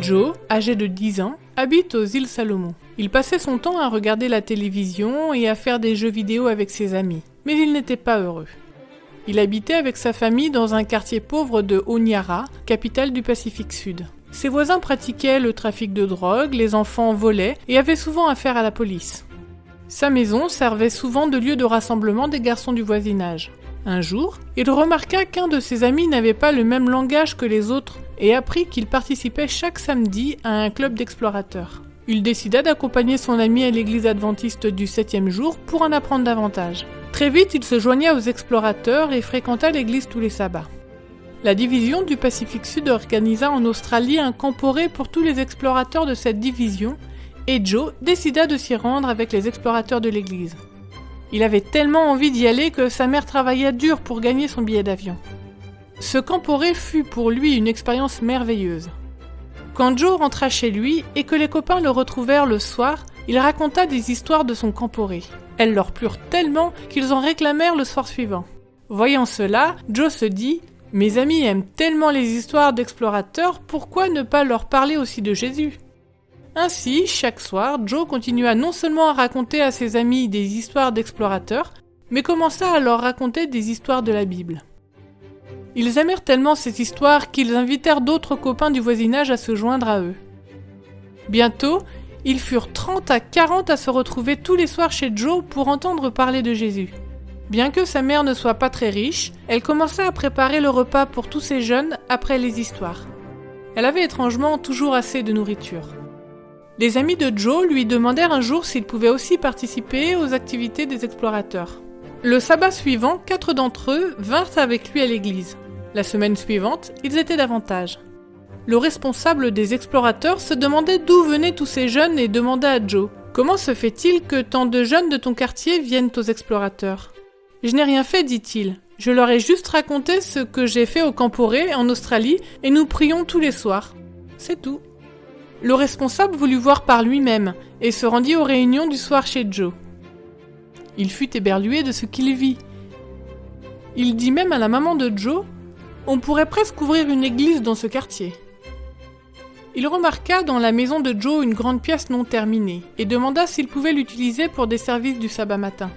Joe, âgé de 10 ans, habite aux îles Salomon. Il passait son temps à regarder la télévision et à faire des jeux vidéo avec ses amis, mais il n'était pas heureux. Il habitait avec sa famille dans un quartier pauvre de Honiara, capitale du Pacifique Sud. Ses voisins pratiquaient le trafic de drogue, les enfants volaient et avaient souvent affaire à la police. Sa maison servait souvent de lieu de rassemblement des garçons du voisinage. Un jour, il remarqua qu'un de ses amis n'avait pas le même langage que les autres et apprit qu'il participait chaque samedi à un club d'explorateurs. Il décida d'accompagner son ami à l'église adventiste du 7e jour pour en apprendre davantage. Très vite, il se joigna aux explorateurs et fréquenta l'église tous les sabbats. La division du Pacifique Sud organisa en Australie un camporé pour tous les explorateurs de cette division et Joe décida de s'y rendre avec les explorateurs de l'église. Il avait tellement envie d'y aller que sa mère travailla dur pour gagner son billet d'avion. Ce camporé fut pour lui une expérience merveilleuse. Quand Joe rentra chez lui et que les copains le retrouvèrent le soir, il raconta des histoires de son camporé. Elles leur plurent tellement qu'ils en réclamèrent le soir suivant. Voyant cela, Joe se dit « Mes amis aiment tellement les histoires d'explorateurs, pourquoi ne pas leur parler aussi de Jésus ?» Ainsi, chaque soir, Joe continua non seulement à raconter à ses amis des histoires d'explorateurs, mais commença à leur raconter des histoires de la Bible. Ils aimèrent tellement ces histoires qu'ils invitèrent d'autres copains du voisinage à se joindre à eux. Bientôt, ils furent 30 à 40 à se retrouver tous les soirs chez Joe pour entendre parler de Jésus. Bien que sa mère ne soit pas très riche, elle commença à préparer le repas pour tous ces jeunes après les histoires. Elle avait étrangement toujours assez de nourriture. Les amis de Joe lui demandèrent un jour s'il pouvait aussi participer aux activités des explorateurs. Le sabbat suivant, 4 d'entre eux vinrent avec lui à l'église. La semaine suivante, ils étaient davantage. Le responsable des explorateurs se demandait d'où venaient tous ces jeunes et demanda à Joe « Comment se fait-il que tant de jeunes de ton quartier viennent aux explorateurs ?»« Je n'ai rien fait, dit-il. Je leur ai juste raconté ce que j'ai fait au camporé en Australie et nous prions tous les soirs. C'est tout. » Le responsable voulut voir par lui-même et se rendit aux réunions du soir chez Joe. Il fut éberlué de ce qu'il vit. Il dit même à la maman de Joe « On pourrait presque ouvrir une église dans ce quartier. » Il remarqua dans la maison de Joe une grande pièce non terminée et demanda s'il pouvait l'utiliser pour des services du sabbat matin.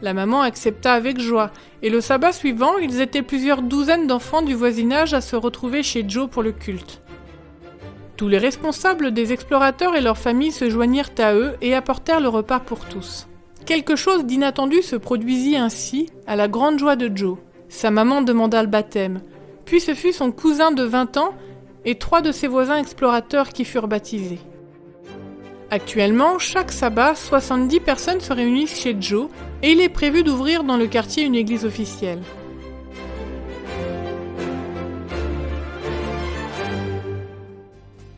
La maman accepta avec joie et le sabbat suivant, ils étaient plusieurs douzaines d'enfants du voisinage à se retrouver chez Joe pour le culte. Tous les responsables des explorateurs et leurs familles se joignirent à eux et apportèrent le repas pour tous. Quelque chose d'inattendu se produisit ainsi, à la grande joie de Joe. Sa maman demanda le baptême, puis ce fut son cousin de 20 ans et 3 de ses voisins explorateurs qui furent baptisés. Actuellement, chaque sabbat, 70 personnes se réunissent chez Joe et il est prévu d'ouvrir dans le quartier une église officielle.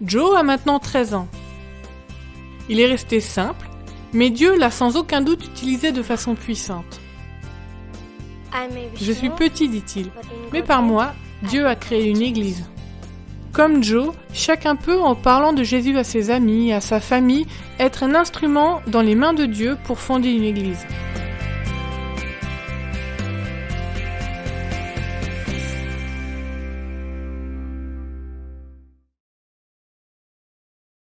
Joe a maintenant 13 ans. Il est resté simple, mais Dieu l'a sans aucun doute utilisé de façon puissante. Je suis petit, dit-il, mais par moi, Dieu a créé une église. Comme Joe, chacun peut, en parlant de Jésus à ses amis, à sa famille, être un instrument dans les mains de Dieu pour fonder une église.